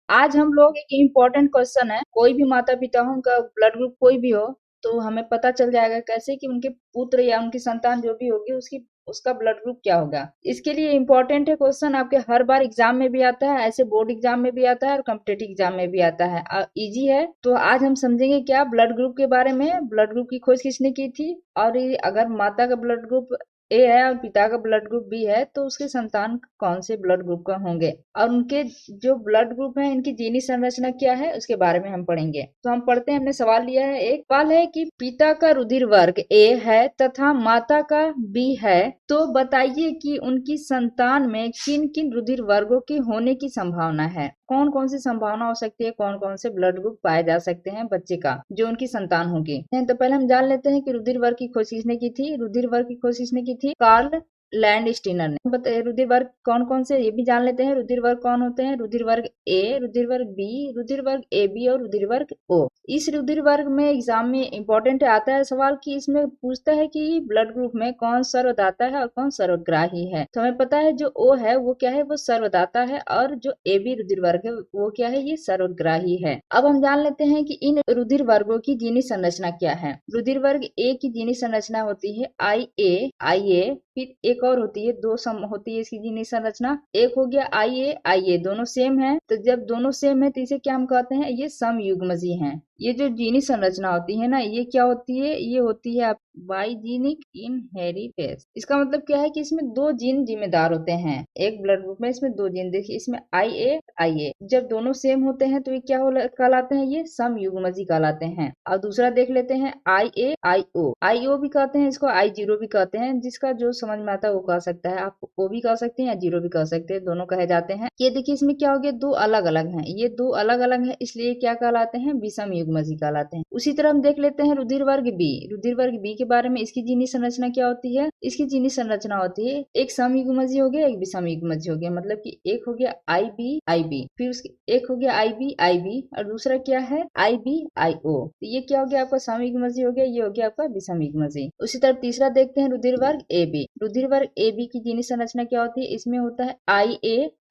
आज हम लोग एक इम्पोर्टेंट क्वेश्चन है, कोई भी माता पिता हो उनका ब्लड ग्रुप कोई भी हो तो हमें पता चल जाएगा कैसे कि उनके पुत्र या उनकी संतान जो भी होगी उसकी उसका ब्लड ग्रुप क्या होगा। इसके लिए इम्पोर्टेंट है क्वेश्चन, आपके हर बार एग्जाम में भी आता है, ऐसे बोर्ड एग्जाम में भी आता है और कॉम्पिटेटिव एग्जाम में भी आता है। इजी है। तो आज हम समझेंगे क्या ब्लड ग्रुप के बारे में, ब्लड ग्रुप की खोज किसने की थी, और ये अगर माता का ब्लड ग्रुप ए है और पिता का ब्लड ग्रुप बी है तो उसके संतान कौन से ब्लड ग्रुप का होंगे, और उनके जो ब्लड ग्रुप है इनकी जीनी संरचना क्या है उसके बारे में हम पढ़ेंगे। तो हम पढ़ते हैं, हमने सवाल लिया है। एक सवाल है कि पिता का रुधिर वर्ग ए है तथा माता का बी है, तो बताइए कि उनकी संतान में किन किन रुधिर वर्गों के होने की संभावना है। कौन कौन सी संभावना हो सकती है, कौन कौन से ब्लड ग्रुप पाए जा सकते हैं बच्चे का जो उनकी संतान होगी। तो पहले हम जान लेते हैं कि रुधिर वर्ग की खोज किसने की थी। रुधिर वर्ग की खोज किसने की थी? कार्ल लैंड स्टीनर ने। बताइए रुधिर वर्ग कौन कौन से, ये भी जान लेते हैं। रुधिर वर्ग कौन होते हैं? रुधिर वर्ग ए, रुधिर वर्ग बी, रुधिर वर्ग ए बी और रुधिर वर्ग ओ। इस रुधिर वर्ग में एग्जाम में इंपॉर्टेंट आता है सवाल कि इसमें पूछता है कि ब्लड ग्रुप में कौन सर्वदाता है और कौन सर्वग्राही है। तो हमें पता है जो ओ है वो क्या है, वो सर्वदाता है, और जो ए बी रुधिर वर्ग है वो क्या है, ये सर्वग्राही है। अब हम जान लेते हैं कि इन रुधिर वर्गों की जीनी संरचना क्या है। रुधिर वर्ग ए की जीनी संरचना होती है आई ए, फिर एक और होती है, दो सम होती है इसकी जीनी संरचना। एक हो गया आई ए दोनों सेम है, तो जब दोनों सेम है तो इसे क्या हम कहते हैं, ये समयुग्मजी हैं। ये जो जीनी संरचना होती है ना, ये क्या होती है, ये होती है बाइजीनिक इनहेरिटेंस। इसका मतलब क्या है कि इसमें दो जीन जिम्मेदार होते हैं। एक ब्लड ग्रुप में इसमें दो जीन, देखिए इसमें आई ए जब दोनों सेम होते हैं तो ये क्या कहलाते हैं, ये समयुग्मजी कहलाते हैं। और दूसरा देख लेते हैं आई ओ भी कहते हैं इसको, आई जीरो भी कहते हैं, जिसका जो समझ में आता है वो कह सकता है। आप ओ भी कह सकते हैं या जीरो भी कह सकते हैं, दोनों कहे जाते हैं। ये देखिए इसमें क्या हो गया, दो अलग अलग हैं, ये दो अलग अलग है, इसलिए क्या कहलाते हैं, विषम युग्मजी कहलाते हैं। उसी तरह हम देख लेते हैं रुधिर वर्ग बी। रुधिर वर्ग बी के बारे में, इसकी जीनी संरचना क्या होती है, इसकी जीनी संरचना होती है एक समयुग्मजी हो गया, एक विषम युग्मजी हो गया। मतलब कि एक हो गया आई बी, फिर उसके एक हो गया आई बी और दूसरा क्या है आई बी आई ओ। तो ये क्या हो गया आपका समयुग्मजी हो गया, ये हो गया आपका विषम युग्मजी। उसी तरह तीसरा देखते हैं रुधिर वर्ग ए बी। रुधिर वर्ग ए बी की जीनी संरचना क्या होती है, इसमें होता है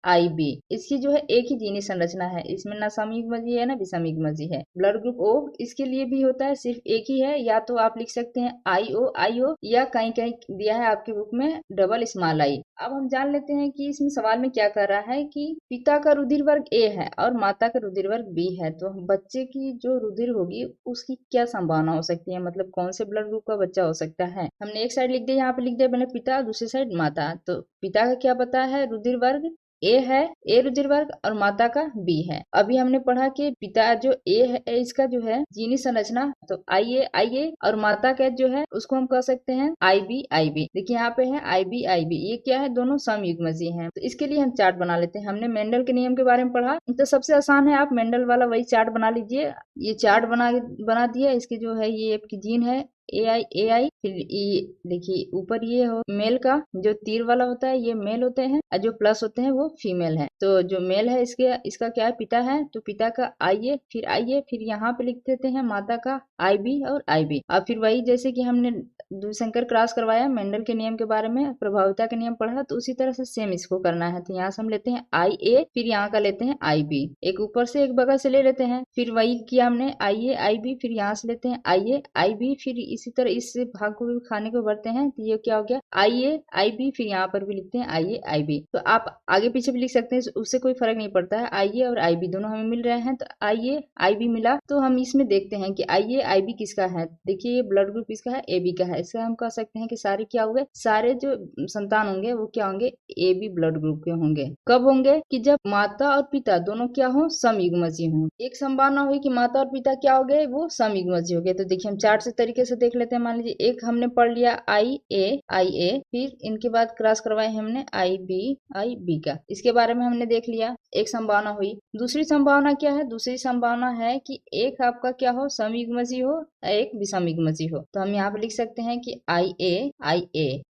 आई बी। इसकी जो है एक ही जीनी संरचना है, इसमें ना समयुग्मजी है ना विषमयुग्मजी है। ब्लड ग्रुप ओ इसके लिए भी होता है, सिर्फ एक ही है, या तो आप लिख सकते हैं आई ओ या कहीं कहीं दिया है आपके बुक में डबल स्मॉल आई। अब हम जान लेते हैं कि इसमें सवाल में क्या कर रहा है कि पिता का रुधिर वर्ग ए है और माता का रुधिर वर्ग बी है, तो बच्चे की जो रुधिर होगी उसकी क्या संभावना हो सकती है, मतलब कौन से ब्लड ग्रुप का बच्चा हो सकता है। हमने एक साइड लिख दिया, यहाँ पे लिख दिया मैंने पिता, दूसरी साइड माता। तो पिता का क्या पता है, रुधिर वर्ग ए है, ए रुधिर वर्ग, और माता का बी है। अभी हमने पढ़ा कि पिता जो ए है, इसका जो है जीनी संरचना तो आई ए और माता का जो है उसको हम कह सकते हैं आई बी। देखिए यहाँ पे है आई बी, ये क्या है, दोनों समयुग्मजी हैं। तो इसके लिए हम चार्ट बना लेते हैं। हमने मेंडल के नियम के बारे में पढ़ा, तो सबसे आसान है, आप मेंडल वाला वही चार्ट बना लीजिए। ये चार्ट बना दिया, इसके जो है ये आपकी जीन है ए आई, फिर ये देखिए ऊपर ये हो मेल का जो तीर वाला होता है ये मेल होते हैं, और जो प्लस होते हैं वो फीमेल है। तो जो मेल है इसका क्या है, पिता है, तो पिता का आई ए, फिर यहाँ पे लिख देते हैं माता का आई बी और आई बी। और फिर वही जैसे कि हमने द्विसंकर क्रॉस करवाया मेंडल के नियम के बारे में, प्रभाविता के नियम पढ़ा, तो उसी तरह से सेम इसको करना है। तो यहाँ से हम लेते हैं आई ए, फिर यहाँ का लेते हैं आई बी, एक ऊपर से एक बगल से ले लेते हैं। फिर वही किया हमने आई ए आई बी, फिर यहाँ से लेते हैं आई ए आई बी, फिर इसी तरह इस भाग को भी खाने को बढ़ते हैं। तो ये क्या हो गया आई ए आई बी, फिर यहाँ पर भी लिखते हैं आई ए आई बी। तो आप आगे पीछे भी लिख सकते हैं, उससे कोई फर्क नहीं पड़ता है। आई ए और आई बी दोनों हमें मिल रहे हैं, तो आई ए आई बी मिला। तो हम इसमें देखते हैं कि आई ए आई बी किसका है। देखिए ये ब्लड ग्रुप इसका है, ए बी का है। इसका हम कह सकते हैं कि सारे क्या हुए, सारे जो संतान होंगे वो क्या होंगे, ए बी ब्लड ग्रुप के होंगे। कब होंगे, कि जब माता और पिता दोनों क्या हो, समयुग्मजी हों। एक संभावना हुई कि माता और पिता क्या हो गए, वो समयुग्मजी हो गए। तो देखिए हम चार्ट से तरीके से देख लेते हैं। मान लीजिए एक हमने पढ़ लिया आई ए, फिर इनके बाद क्रॉस करवाए हमने आई बी का, इसके बारे में हमने देख लिया, एक संभावना हुई। दूसरी संभावना क्या है, दूसरी संभावना है कि एक आपका क्या हो, समयुग्मजी हो, एक विषमयुग्मजी हो। तो हम यहाँ पे लिख सकते हैं कि आई ए,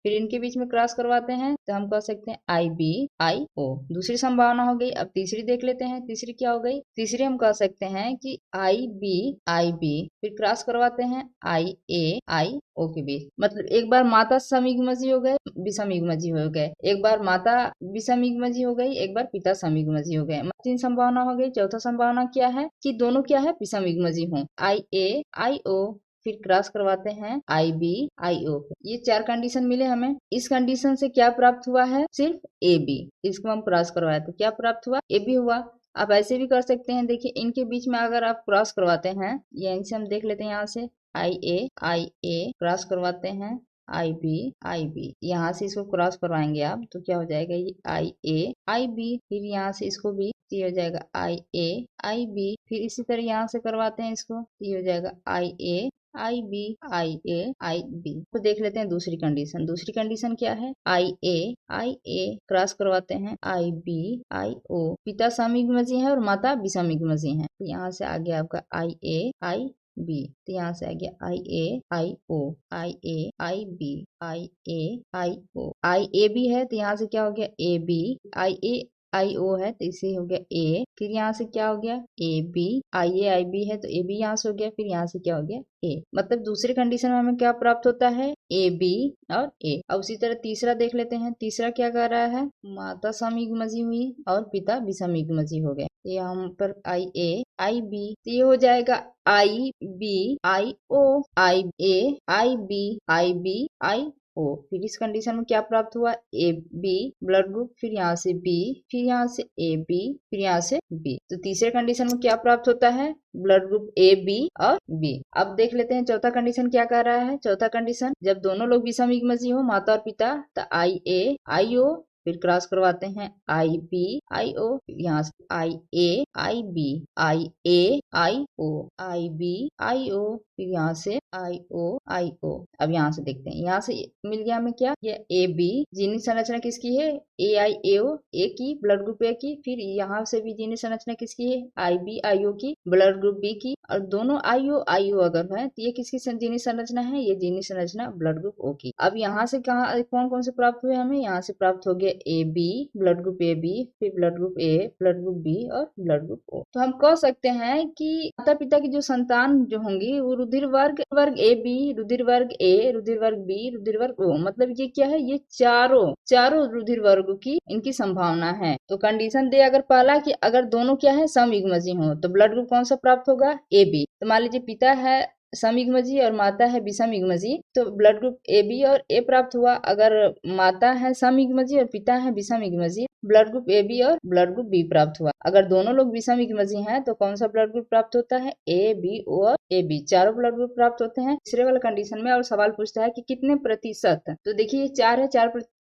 फिर इनके बीच में क्रॉस करवाते हैं तो हम कह सकते हैं आई बी आई ओ। दूसरी संभावना हो गई। अब तीसरी देख लेते हैं, तीसरी क्या हो गई, तीसरी हम कह सकते हैं कि आई बी, फिर क्रॉस करवाते हैं आई ए आई ओ के बीच। मतलब एक बार माता समयुग्मजी हो गए, विषमयुग्मजी हो गए, एक बार माता विषमयुग्मजी हो गई, एक बार पिता समयुग्मजी युग्मजी हो गए। 3 संभावना हो गई। चौथा संभावना क्या है कि दोनों क्या है, विषम युग्मजी हो। IA, IO, फिर क्रॉस करवाते हैं IB, IO। ये 4 कंडीशन मिले हमें। इस कंडीशन से क्या प्राप्त हुआ है, सिर्फ AB। इसको हम क्रॉस करवाए तो क्या प्राप्त हुआ, AB हुआ। आप ऐसे भी कर सकते हैं, देखिए इनके बीच में अगर आप क्रॉस करवाते हैं, ये इनसे हम देख लेते हैं, यहाँ से IA क्रॉस करवाते हैं, IB यहाँ से इसको क्रॉस करवाएंगे आप तो क्या हो जाएगा, ये IA, IB। फिर यहाँ से इसको भी, ये हो जाएगा IA, IB। फिर इसी तरह यहाँ से करवाते हैं इसको, ये हो जाएगा IA, IB तो देख लेते हैं दूसरी कंडीशन। दूसरी कंडीशन क्या है, IA क्रॉस करवाते हैं IB, IO। पिता समयुग्मजी है और माता विषमयुग्मजी है। तो यहाँ से आ गया आपका IA, IB। तो यहाँ से आ गया IA, IO, IA, IB, IA, IO। IAB है तो यहाँ से क्या हो गया, AB। IA, IO है तो इसे हो गया A। फिर यहाँ से क्या हो गया, AB। IA, IB है तो AB यहाँ से हो गया। फिर यहाँ से क्या हो गया, A। मतलब दूसरे कंडीशन में हमें क्या प्राप्त होता है, AB और A। अब उसी तरह तीसरा देख लेते हैं। तीसरा क्या कर रहा है, माता समयुग्मजी हुई और पिता विषमयुग्मजी हो गए। यहाँ पर IA, IB तो ये हो जाएगा IB, IO, IA, IB, IB, IO। फिर इस कंडीशन में क्या प्राप्त हुआ, AB ब्लड ग्रुप, फिर यहाँ से B, फिर यहाँ से AB, फिर यहाँ से B। तो तीसरे कंडीशन में क्या प्राप्त होता है, ब्लड ग्रुप AB और B। अब देख लेते हैं चौथा कंडीशन क्या कर रहा है। चौथा कंडीशन, जब दोनों लोग विषमयुग्मजी हो, माता और पिता, तो IA, IO, फिर क्रॉस करवाते हैं IB, IO। यहाँ से IA, IB, IA, IO, IB, IO। फिर यहाँ से IO। अब यहाँ से देखते हैं, यहाँ से मिल गया हमें क्या, ये AB। जीनी संरचना किसकी है, AIAO, A की, ब्लड ग्रुप A की। फिर यहाँ से भी जीनी संरचना किसकी है, IB, IO की, ब्लड ग्रुप B की। और दोनों IO अगर है तो ये किसकी जीनी संरचना है, ये जीनी संरचना ब्लड ग्रुप O की। अब यहाँ से कहाँ कौन कौन से प्राप्त हुए हमें, यहाँ से प्राप्त हो गया AB, ब्लड ग्रुप AB, फिर blood group A, blood group B और ब्लड ग्रुप O। तो हम कह सकते हैं कि माता पिता की जो संतान जो होंगी वो रुधिर वर्ग AB, रुधिर वर्ग A, रुधिर वर्ग B, रुधिर वर्ग O। मतलब ये क्या है, ये चारों रुधिर वर्ग की इनकी संभावना है। तो कंडीशन दे अगर पहला कि अगर दोनों क्या है, समयुग्मजी हो, तो ब्लड ग्रुप कौन सा प्राप्त होगा, AB। तो मान लीजिए पिता है समयुग्मजी और माता है विषमयुग्मजी, तो ब्लड ग्रुप AB और A प्राप्त हुआ। अगर माता है समयुग्मजी और पिता है विषमयुग्मजी, ब्लड ग्रुप AB और ब्लड ग्रुप B प्राप्त हुआ। अगर दोनों लोग विषमयुग्मजी हैं तो कौन सा ब्लड ग्रुप प्राप्त होता है, A, B, O और AB, चारों ब्लड ग्रुप प्राप्त होते हैं। तीसरे वाले कंडीशन में और सवाल पूछता है कि कितने प्रतिशत, तो देखिए ये 4 है,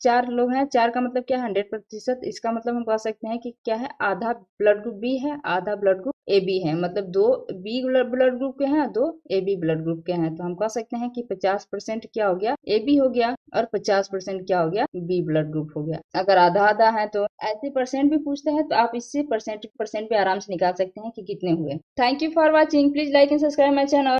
4 लोग हैं, 4 का मतलब क्या है, 100%। इसका मतलब हम कह सकते हैं कि क्या है, आधा ब्लड ग्रुप B है, आधा ब्लड ग्रुप AB है। मतलब 2 B ब्लड ग्रुप के हैं, 2 AB ब्लड ग्रुप के हैं। तो हम कह सकते हैं कि 50% क्या हो गया, AB हो गया, और 50% क्या हो गया, B ब्लड ग्रुप हो गया। अगर आधा आधा है तो ऐसे परसेंट भी पूछते हैं तो आप इससे परसेंट पे आराम से निकाल सकते हैं कि कितने हुए। Thank you for watching. Please like and subscribe my channel.